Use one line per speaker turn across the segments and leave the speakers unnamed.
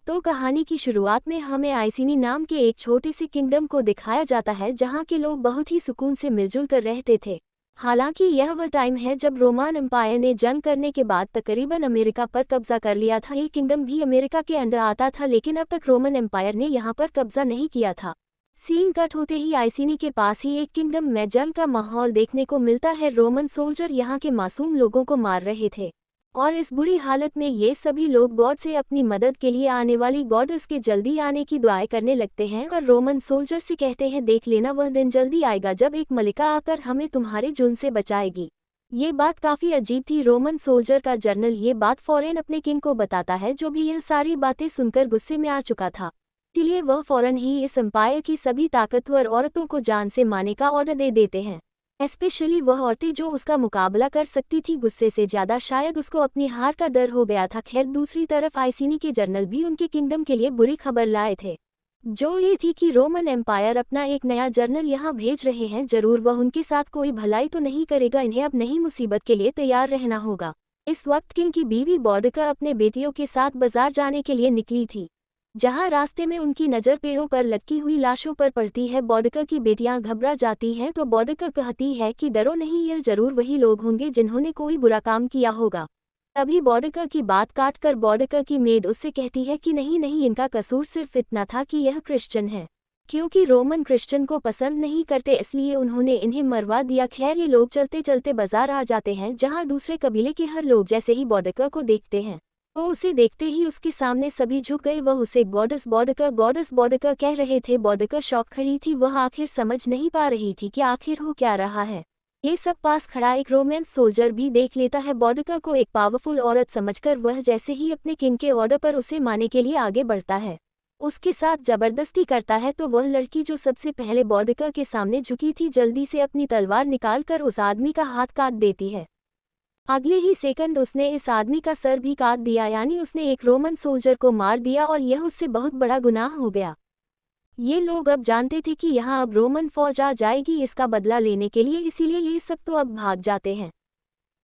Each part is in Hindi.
तो कहानी की शुरुआत में हमें आइसिनी नाम के एक छोटे से किंगडम को दिखाया जाता है जहाँ के लोग बहुत ही सुकून से मिलजुल कर रहते थे। हालांकि यह वह टाइम है जब रोमन एम्पायर ने जंग करने के बाद तकरीबन अमेरिका पर कब्जा कर लिया था। ये किंगडम भी अमेरिका के अंडर आता था, लेकिन अब तक रोमन एम्पायर ने यहाँ पर कब्जा नहीं किया था। सीन कट होते ही आइसिनी के पास ही एक किंगडम में जंग का माहौल देखने को मिलता है। रोमन सोल्जर यहाँ के मासूम लोगों को मार रहे थे और इस बुरी हालत में ये सभी लोग गॉड से अपनी मदद के लिए आने वाली गॉडेस के जल्दी आने की दुआएं करने लगते हैं और रोमन सोल्जर से कहते हैं, देख लेना वह दिन जल्दी आएगा जब एक मलिका आकर हमें तुम्हारे जुल्म से बचाएगी। ये बात काफी अजीब थी। रोमन सोल्जर का जर्नल ये बात फौरन अपने किंग को बताता है, जो भी यह सारी बातें सुनकर गुस्से में आ चुका था। इसलिए वह फौरन ही इस एम्पायर की सभी ताकतवर औरतों को जान से मारने का ऑर्डर दे देते हैं, स्पेशली वह औरतें जो उसका मुकाबला कर सकती थी। गुस्से से ज्यादा शायद उसको अपनी हार का डर हो गया था। खैर, दूसरी तरफ आइसिनी के जर्नल भी उनके किंगडम के लिए बुरी खबर लाए थे, जो ये थी कि रोमन एम्पायर अपना एक नया जर्नल यहाँ भेज रहे हैं। जरूर वह उनके साथ कोई भलाई तो नहीं करेगा, इन्हें अब नई मुसीबत के लिए तैयार रहना होगा। इस वक्त किंग की बीवी बॉडका अपने बेटियों के साथ बाजार जाने के लिए निकली थी, जहां रास्ते में उनकी नज़र पेड़ों पर लटकी हुई लाशों पर पड़ती है। बॉडका की बेटियां घबरा जाती हैं तो बॉडका कहती है कि डरो नहीं, यह जरूर वही लोग होंगे जिन्होंने कोई बुरा काम किया होगा। तभी बॉडका की बात काटकर बॉडका की मेड उससे कहती है कि नहीं नहीं, इनका कसूर सिर्फ इतना था कि यह क्रिश्चियन है। क्योंकि रोमन क्रिश्चियन को पसंद नहीं करते इसलिए उन्होंने इन्हें मरवा दिया। खैर, ये लोग चलते चलते बाजार आ जाते हैं जहाँ दूसरे कबीले के हर लोग जैसे ही बॉडका को देखते हैं वो उसे देखते ही उसके सामने सभी झुक गए। वह उसे गॉडेस बॉडका कह रहे थे। बॉडका शॉक खड़ी थी, वह आखिर समझ नहीं पा रही थी कि आखिर हो क्या रहा है। ये सब पास खड़ा एक रोमन सोल्जर भी देख लेता है बॉडका को एक पावरफुल औरत समझकर। वह जैसे ही अपने किंग के ऑर्डर पर उसे मारने के लिए आगे बढ़ता है, उसके साथ जबरदस्ती करता है तो वह लड़की जो सबसे पहले बॉडका के सामने झुकी थी जल्दी से अपनी तलवार निकालकर उस आदमी का हाथ काट देती है। अगले ही सेकंड उसने इस आदमी का सर भी काट दिया, यानी उसने एक रोमन सोल्जर को मार दिया और यह उससे बहुत बड़ा गुनाह हो गया। ये लोग अब जानते थे कि यहाँ अब रोमन फौज आ जाएगी इसका बदला लेने के लिए, इसीलिए ये सब तो अब भाग जाते हैं।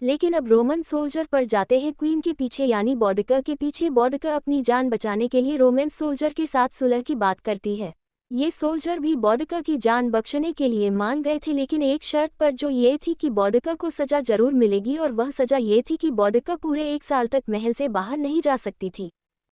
लेकिन अब रोमन सोल्जर पर जाते हैं क्वीन के पीछे यानी बॉडका के पीछे। बॉडका अपनी जान बचाने के लिए रोमन सोल्जर के साथ सुलह की बात करती है। ये सोल्जर भी बॉडका की जान बख्शने के लिए मान गए थे, लेकिन एक शर्त पर, जो ये थी कि बॉडका को सजा जरूर मिलेगी और वह सजा ये थी कि बॉडका पूरे 1 साल तक महल से बाहर नहीं जा सकती थी।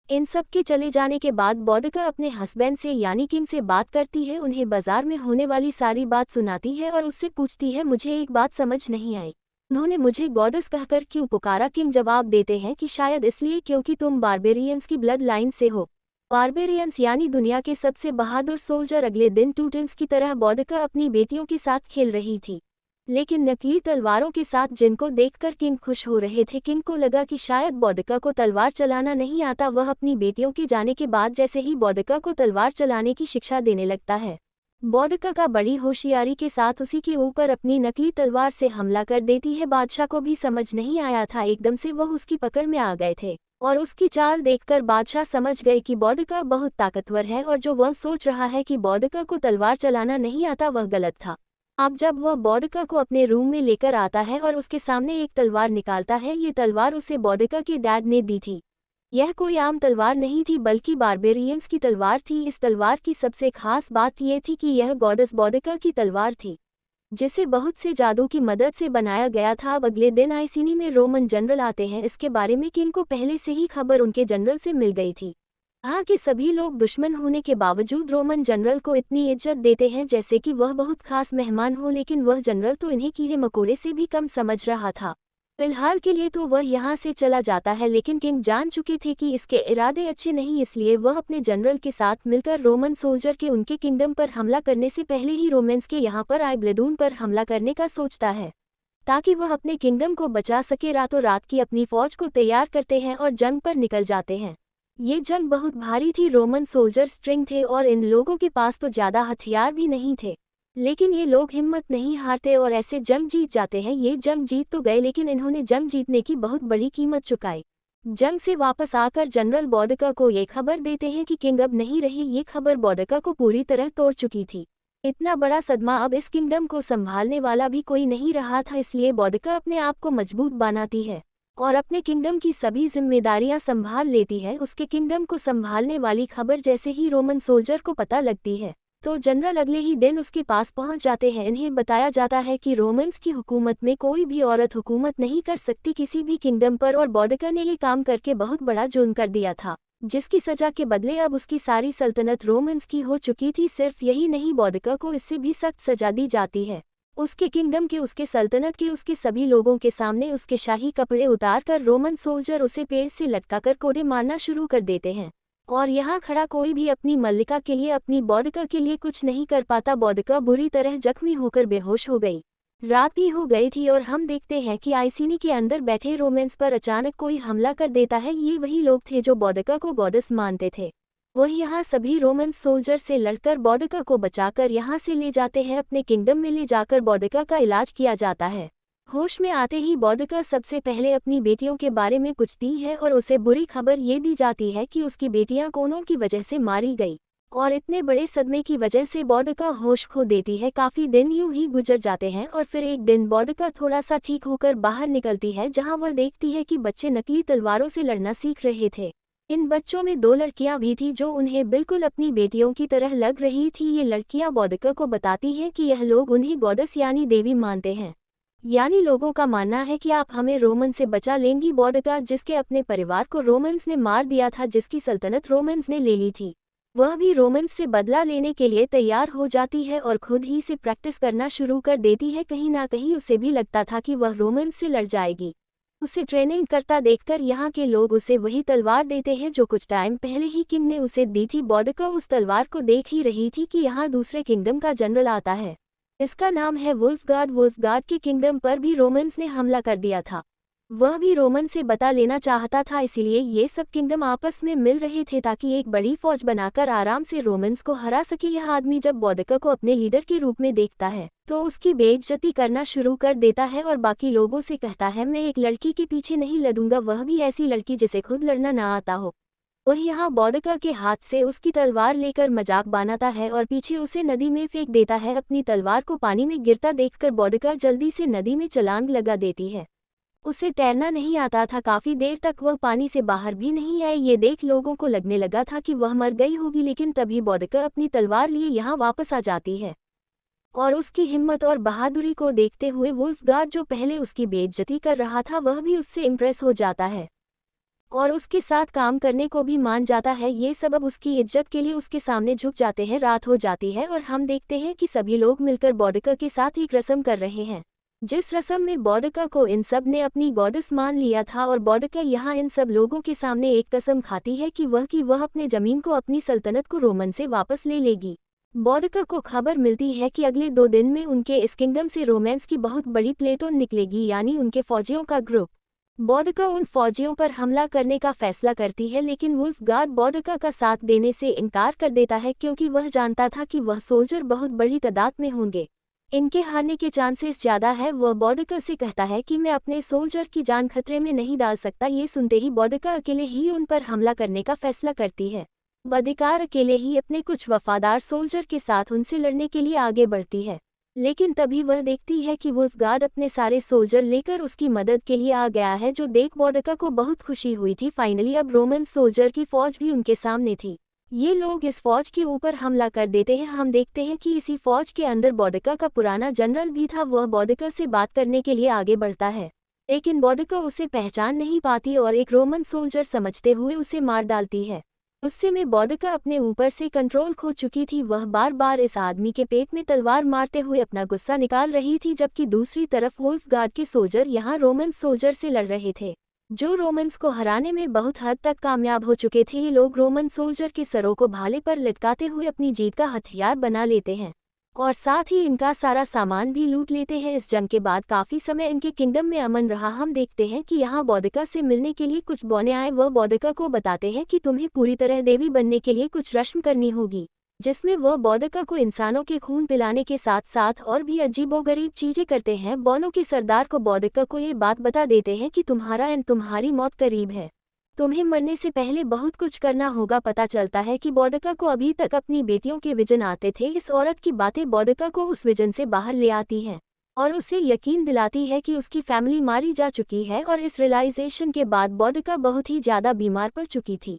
इन सब के चले जाने के बाद बॉडका अपने हस्बैंड से यानी किंग से बात करती है, उन्हें बाजार में होने वाली सारी बात सुनाती है और उससे पूछती है, मुझे एक बात समझ नहीं आई, उन्होंने मुझे गॉडेस कहकर क्यों पुकारा। किंग जवाब देते हैं कि शायद इसलिए क्योंकि तुम बारबेरियंस की ब्लड लाइन से हो। बारबेरियंस यानी दुनिया के सबसे बहादुर सोल्जर। अगले दिन टूटेंस की तरह बॉडका अपनी बेटियों के साथ खेल रही थी, लेकिन नकली तलवारों के साथ, जिनको देखकर किंग खुश हो रहे थे। किंग को लगा कि शायद बॉडका को तलवार चलाना नहीं आता। वह अपनी बेटियों के जाने के बाद जैसे ही बॉडका को तलवार चलाने की शिक्षा देने लगता है, बॉडका का बड़ी होशियारी के साथ उसी के ऊपर अपनी नकली तलवार से हमला कर देती है। बादशाह को भी समझ नहीं आया था, एकदम से वह उसकी पकड़ में आ गए थे और उसकी चाल देखकर बादशाह समझ गए कि बॉडका बहुत ताकतवर है और जो वह सोच रहा है कि बॉडका को तलवार चलाना नहीं आता वह गलत था। अब जब वह बॉडका को अपने रूम में लेकर आता है और उसके सामने एक तलवार निकालता है, ये तलवार उसे बॉडका के डैड ने दी थी। यह कोई आम तलवार नहीं थी बल्कि बारबेरियंस की तलवार थी। इस तलवार की सबसे खास बात यह थी कि यह गॉडेस बॉडका की तलवार थी, जिसे बहुत से जादू की मदद से बनाया गया था। अब अगले दिन आइसिनी में रोमन जनरल आते हैं। इसके बारे में किंग को पहले से ही खबर उनके जनरल से मिल गई थी। यहाँ के सभी लोग दुश्मन होने के बावजूद रोमन जनरल को इतनी इज्जत देते हैं जैसे कि वह बहुत खास मेहमान हो, लेकिन वह जनरल तो इन्हें कीड़े मकोड़े से भी कम समझ रहा था। फिलहाल के लिए तो वह यहाँ से चला जाता है, लेकिन किंग जान चुके थे कि इसके इरादे अच्छे नहीं, इसलिए वह अपने जनरल के साथ मिलकर रोमन सोल्जर के उनके किंगडम पर हमला करने से पहले ही रोमेंस के यहाँ पर आए ब्लेडून पर हमला करने का सोचता है, ताकि वह अपने किंगडम को बचा सके। रातों रात की अपनी फौज को तैयार करते हैं और जंग पर निकल जाते हैं। ये जंग बहुत भारी थी, रोमन सोल्जर स्ट्रिंग थे और इन लोगों के पास तो ज़्यादा हथियार भी नहीं थे, लेकिन ये लोग हिम्मत नहीं हारते और ऐसे जंग जीत जाते हैं। ये जंग जीत तो गए, लेकिन इन्होंने जंग जीतने की बहुत बड़ी कीमत चुकाई। जंग से वापस आकर जनरल बॉडका को ये खबर देते हैं कि किंग अब नहीं रही। ये खबर बॉडका को पूरी तरह तोड़ चुकी थी। इतना बड़ा सदमा, अब इस किंगडम को संभालने वाला भी कोई नहीं रहा था, इसलिए बॉडका अपने आप को मजबूत बनाती है। और अपने किंगडम की सभी जिम्मेदारियां संभाल लेती है। उसके किंगडम को संभालने वाली खबर जैसे ही रोमन सोल्जर को पता लगती है तो जनरल अगले ही दिन उसके पास पहुंच जाते हैं। इन्हें बताया जाता है कि रोमन्स की हुकूमत में कोई भी औरत हुकूमत नहीं कर सकती किसी भी किंगडम पर, और बॉडका ने ये काम करके बहुत बड़ा जुर्म कर दिया था, जिसकी सजा के बदले अब उसकी सारी सल्तनत रोमन्स की हो चुकी थी। सिर्फ यही नहीं, बॉडका को इससे भी सख्त सजा दी जाती है। उसके किंगडम के, उसके सल्तनत के, उसके सभी लोगों के सामने उसके शाही कपड़े उतारकर रोमन सोल्जर उसे पेड़ से लटकाकर कोड़े मारना शुरू कर देते हैं। और यहाँ खड़ा कोई भी अपनी मल्लिका के लिए, अपनी बॉडका के लिए कुछ नहीं कर पाता। बॉडका बुरी तरह जख्मी होकर बेहोश हो गई। रात भी हो गई थी और हम देखते हैं कि आइसिनी के अंदर बैठे रोमेंस पर अचानक कोई हमला कर देता है। ये वही लोग थे जो बॉडका को गॉडेस मानते थे। वही यहाँ सभी रोमन सोल्जर से लड़कर बॉडका को बचाकर यहाँ से ले जाते हैं। अपने किंगडम में ले जाकर बॉडका का इलाज किया जाता है। होश में आते ही बॉडका सबसे पहले अपनी बेटियों के बारे में पूछती है और उसे बुरी खबर ये दी जाती है कि उसकी बेटियां कोनों की वजह से मारी गई, और इतने बड़े सदमे की वजह से बॉडका होश खो देती है। काफी दिन यूं ही गुजर जाते हैं और फिर एक दिन बॉडका थोड़ा सा ठीक होकर बाहर निकलती है, जहां वह देखती है कि बच्चे नकली तलवारों से लड़ना सीख रहे थे। इन बच्चों में 2 लड़कियां भी थी जो उन्हें बिल्कुल अपनी बेटियों की तरह लग रही थी। ये लड़कियां बॉडका को बताती हैं कि यह लोग उन्हें गॉडेस यानी देवी मानते हैं, यानी लोगों का मानना है कि आप हमें रोमन से बचा लेंगी। बॉडका, जिसके अपने परिवार को रोमन्स ने मार दिया था, जिसकी सल्तनत रोमन्स ने ले ली थी, वह भी रोमन्स से बदला लेने के लिए तैयार हो जाती है और खुद ही से प्रैक्टिस करना शुरू कर देती है। कहीं ना कहीं उसे भी लगता था कि वह रोमन्स से लड़ जाएगी। उसे ट्रेनिंग करता देखकर यहाँ के लोग उसे वही तलवार देते हैं जो कुछ टाइम पहले ही किंग ने उसे दी थी। बॉडका उस तलवार को देख ही रही थी कि यहाँ दूसरे किंगडम का जनरल आता है। इसका नाम है वुल्फगार्ड। वुल्फगार्ड के किंगडम पर भी रोमन्स ने हमला कर दिया था। वह भी रोमन से बता लेना चाहता था, इसीलिए ये सब किंगडम आपस में मिल रहे थे ताकि एक बड़ी फौज बनाकर आराम से रोमन्स को हरा सके। यह आदमी जब बॉडका को अपने लीडर के रूप में देखता है तो उसकी बेइज्जती करना शुरू कर देता है और बाकी लोगों से कहता है, मैं एक लड़की के पीछे नहीं लड़ूंगा, वह भी ऐसी लड़की जिसे खुद लड़ना ना आता हो। वह यहाँ बॉडका के हाथ से उसकी तलवार लेकर मजाक बनाता है और पीछे उसे नदी में फेंक देता है। अपनी तलवार को पानी में गिरता देखकर बॉडका जल्दी से नदी में छलांग लगा देती है। उसे तैरना नहीं आता था, काफी देर तक वह पानी से बाहर भी नहीं आई। ये देख लोगों को लगने लगा था कि वह मर गई होगी, लेकिन तभी बॉडका अपनी तलवार लिए यहाँ वापस आ जाती है और उसकी हिम्मत और बहादुरी को देखते हुए वुल्फगार्ड, जो पहले उसकी बेइज्जती कर रहा था, वह भी उससे इम्प्रेस हो जाता है और उसके साथ काम करने को भी मान जाता है। ये सब अब उसकी इज्जत के लिए उसके सामने झुक जाते हैं। रात हो जाती है और हम देखते हैं कि सभी लोग मिलकर बॉडका के साथ एक रस्म कर रहे हैं, जिस रस्म में बॉडका को इन सब ने अपनी गॉडेस मान लिया था। और बॉडका यहाँ इन सब लोगों के सामने एक कसम खाती है कि वह अपने जमीन को, अपनी सल्तनत को रोमन से वापस ले लेगी। बॉडका को खबर मिलती है कि अगले 2 दिन में उनके इस किंगडम से रोमांस की बहुत बड़ी प्लेटून निकलेगी, यानी उनके फौजियों का ग्रुप। बॉडका उन फौजियों पर हमला करने का फैसला करती है, लेकिन वुल्फगार्ड बॉडका का साथ देने से इनकार कर देता है क्योंकि वह जानता था कि वह सोल्जर बहुत बड़ी तादाद में होंगे, इनके हारने के चांसेस ज़्यादा है। वह बॉडका से कहता है कि मैं अपने सोल्जर की जान खतरे में नहीं डाल सकता। ये सुनते ही बॉडका अकेले ही उन पर हमला करने का फैसला करती है। बदिकार अकेले ही अपने कुछ वफादार सोल्जर के साथ उनसे लड़ने के लिए आगे बढ़ती है, लेकिन तभी वह देखती है कि वुल्फगार्ड अपने सारे सोल्जर लेकर उसकी मदद के लिए आ गया है, जो देख बॉडका को बहुत खुशी हुई थी। फाइनली अब रोमन सोल्जर की फौज भी उनके सामने थी। ये लोग इस फौज के ऊपर हमला कर देते हैं। हम देखते हैं कि इसी फौज के अंदर बॉडका का पुराना जनरल भी था। वह बॉडका से बात करने के लिए आगे बढ़ता है, लेकिन बॉडका उसे पहचान नहीं पाती और एक रोमन सोल्जर समझते हुए उसे मार डालती है। गुस्से में बॉडका अपने ऊपर से कंट्रोल खो चुकी थी। वह बार बार इस आदमी के पेट में तलवार मारते हुए अपना गुस्सा निकाल रही थी, जबकि दूसरी तरफ वुल्फगार्ड के सोल्जर यहाँ रोमन सोल्जर से लड़ रहे थे, जो रोमन्स को हराने में बहुत हद तक कामयाब हो चुके थे। ये लोग रोमन सोल्जर के सरों को भाले पर लटकाते हुए अपनी जीत का हथियार बना लेते हैं और साथ ही इनका सारा सामान भी लूट लेते हैं। इस जंग के बाद काफी समय इनके किंगडम में अमन रहा। हम देखते हैं कि यहाँ बॉडका से मिलने के लिए कुछ बौने आए। वह बॉडका को बताते हैं कि तुम्हें पूरी तरह देवी बनने के लिए कुछ रस्म करनी होगी, जिसमें वह बॉडका को इंसानों के खून पिलाने के साथ साथ और भी अजीबोगरीब चीजें करते हैं। बौनों के सरदार को बॉडका को ये बात बता देते हैं कि तुम्हारी मौत करीब है, तुम्हें मरने से पहले बहुत कुछ करना होगा। पता चलता है कि बॉडका को अभी तक अपनी बेटियों के विजन आते थे। इस औरत की बातें बॉडका को उस विजन से बाहर ले आती हैं। और उसे यकीन दिलाती है कि उसकी फैमिली मारी जा चुकी है। और इस रियलाइजेशन के बाद बौडिका बहुत ही ज़्यादा बीमार पड़ चुकी थी।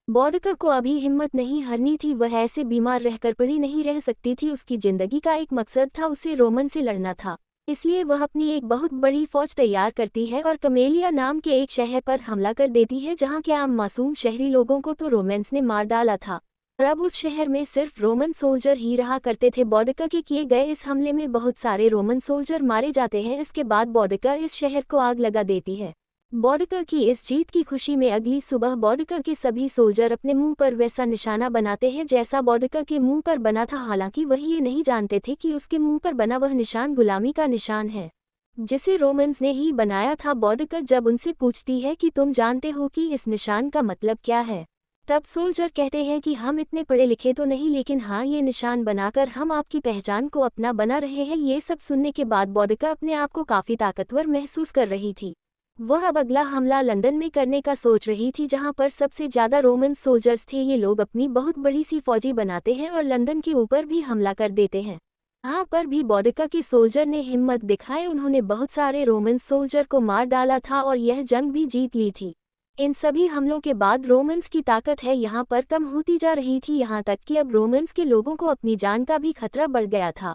बौडिका को अभी हिम्मत नहीं हारनी थी, वह ऐसे बीमार रहकर पड़ी नहीं रह सकती थी। उसकी ज़िंदगी का एक मकसद था, उसे रोमन से लड़ना था। इसलिए वह अपनी एक बहुत बड़ी फौज तैयार करती है और कमेलिया नाम के एक शहर पर हमला कर देती है, जहाँ के आम मासूम शहरी लोगों को तो रोमेंस ने मार डाला था। और अब उस शहर में सिर्फ रोमन सोल्जर ही रहा करते थे। बौडिका के किए गए इस हमले में बहुत सारे रोमन सोल्जर मारे जाते हैं। इसके बाद बौडिका इस शहर को आग लगा देती है। बौडिका की इस जीत की खुशी में अगली सुबह बौडिका के सभी सोल्जर अपने मुंह पर वैसा निशाना बनाते हैं जैसा बौडिका के मुंह पर बना था। हालांकि वह ये नहीं जानते थे कि उसके मुंह पर बना वह निशान गुलामी का निशान है, जिसे रोमन्स ने ही बनाया था। बौडिका जब उनसे पूछती है कि तुम जानते हो कि इस निशान का मतलब क्या है, तब सोल्जर कहते हैं कि हम इतने पढ़े लिखे तो नहीं, लेकिन हाँ, ये निशान बनाकर हम आपकी पहचान को अपना बना रहे हैं। ये सब सुनने के बाद बौडिका अपने आप को काफ़ी ताकतवर महसूस कर रही थी। वह अब अगला हमला लंदन में करने का सोच रही थी, जहां पर सबसे ज़्यादा रोमन सोल्जर्स थे। ये लोग अपनी बहुत बड़ी सी फौजी बनाते हैं और लंदन के ऊपर भी हमला कर देते हैं। यहाँ पर भी बौडिका के सोल्जर ने हिम्मत दिखाई, उन्होंने बहुत सारे रोमन सोल्जर को मार डाला था और यह जंग भी जीत ली थी। इन सभी हमलों के बाद रोमन्स की ताकत है यहाँ पर कम होती जा रही थी, यहाँ तक कि अब रोमन्स के लोगों को अपनी जान का भी खतरा बढ़ गया था।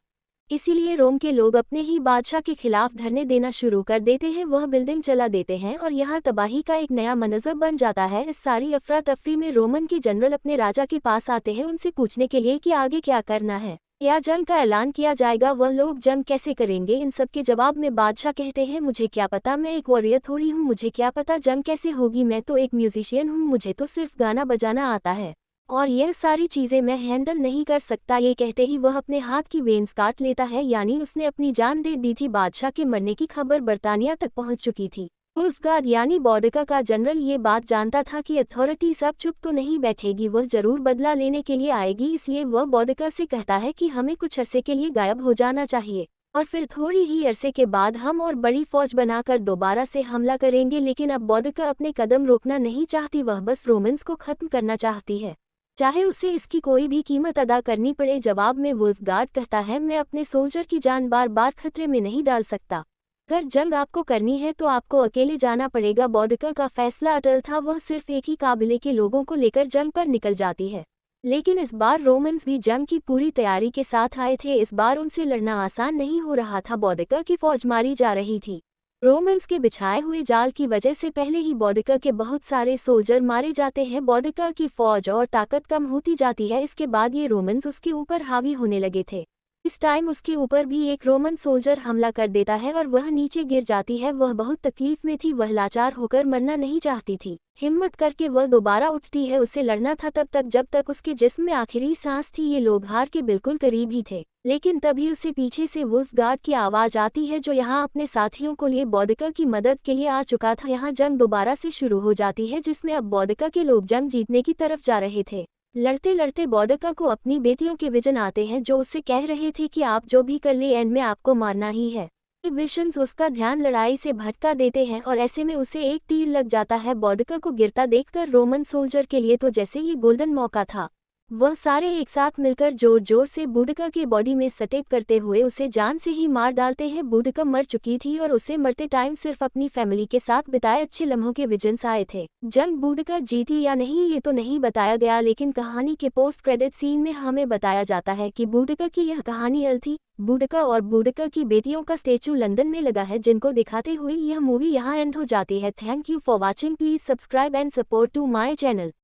इसीलिए रोम के लोग अपने ही बादशाह के खिलाफ धरने देना शुरू कर देते हैं, वह बिल्डिंग चला देते हैं और यहाँ तबाही का एक नया मंजर बन जाता है। इस सारी अफरा तफरी में रोमन के जनरल अपने राजा के पास आते हैं, उनसे पूछने के लिए कि आगे क्या करना है, या जंग का ऐलान किया जाएगा, वह लोग जंग कैसे करेंगे। इन सब के जवाब में बादशाह कहते हैं, मुझे क्या पता, मैं एक वॉरियर थोड़ी हूँ, मुझे क्या पता जंग कैसे होगी, मैं तो एक म्यूजिशियन हूँ, मुझे तो सिर्फ गाना बजाना आता है और यह सारी चीज़ें मैं हैंडल नहीं कर सकता। ये कहते ही वह अपने हाथ की वेन्स काट लेता है, यानी उसने अपनी जान दे दी थी। बादशाह के मरने की खबर बर्तानिया तक पहुंच चुकी थी। वुल्फगार्ड यानी बौडिका का जनरल ये बात जानता था कि अथॉरिटी सब चुप तो नहीं बैठेगी, वह जरूर बदला लेने के लिए आएगी। इसलिए वह बौडिका से कहता है कि हमें कुछ अरसे के लिए गायब हो जाना चाहिए और फिर थोड़ी ही अरसे के बाद हम और बड़ी फौज बनाकर दोबारा से हमला करेंगे। लेकिन अब बौडिका अपने कदम रोकना नहीं चाहती, वह बस रोमन्स को खत्म करना चाहती है, चाहे उसे इसकी कोई भी कीमत अदा करनी पड़े। जवाब में वुल्फगार्ड कहता है, मैं अपने सोल्जर की जान बार बार खतरे में नहीं डाल सकता, अगर जंग आपको करनी है तो आपको अकेले जाना पड़ेगा। बौडिका का फैसला अटल था, वह सिर्फ एक ही काबिले के लोगों को लेकर जंग पर निकल जाती है। लेकिन इस बार रोमन्स भी जंग की पूरी तैयारी के साथ आए थे, इस बार उनसे लड़ना आसान नहीं हो रहा था। बौडिका की फौज मारी जा रही थी। रोमन्स के बिछाए हुए जाल की वजह से पहले ही बौडिका के बहुत सारे सोल्जर मारे जाते हैं। बौडिका की फौज और ताकत कम होती जाती है। इसके बाद ये रोमन्स उसके ऊपर हावी होने लगे थे। इस टाइम उसके ऊपर भी एक रोमन सोल्जर हमला कर देता है और वह नीचे गिर जाती है। वह बहुत तकलीफ में थी, वह लाचार होकर मरना नहीं चाहती थी। हिम्मत करके वह दोबारा उठती है, उसे लड़ना था तब तक जब तक उसके जिस्म में आखिरी सांस थी। ये लोग हार के बिल्कुल करीब ही थे, लेकिन तभी उसे पीछे से वुल्फगार्ड की आवाज आती है, जो यहाँ अपने साथियों को लिए बौडिका की मदद के लिए आ चुका था। यहाँ जंग दोबारा से शुरू हो जाती है, जिसमें अब बौडिका के लोग जंग जीतने की तरफ जा रहे थे। लड़ते लड़ते बौडिका को अपनी बेटियों के विजन आते हैं, जो उससे कह रहे थे कि आप जो भी कर ले एंड में आपको मारना ही है। ये विजन्स उसका ध्यान लड़ाई से भटका देते हैं और ऐसे में उसे एक तीर लग जाता है। बौडिका को गिरता देखकर रोमन सोल्जर के लिए तो जैसे ये गोल्डन मौका था। वह सारे एक साथ मिलकर जोर जोर से बौडिका के बॉडी में सटेप करते हुए उसे जान से ही मार डालते हैं। बौडिका मर चुकी थी और उसे मरते टाइम सिर्फ अपनी फैमिली के साथ बिताए अच्छे लम्हों के विजन्स आए थे। जंग बौडिका जीती या नहीं ये तो नहीं बताया गया, लेकिन कहानी के पोस्ट क्रेडिट सीन में हमें बताया जाता है कि बौडिका की यह कहानी अल थी। बौडिका और बौडिका की बेटियों का स्टेचू लंदन में लगा है, जिनको दिखाते हुए यह मूवी यहाँ एंड हो जाती है। Thank you for watching, please subscribe and support to my channel.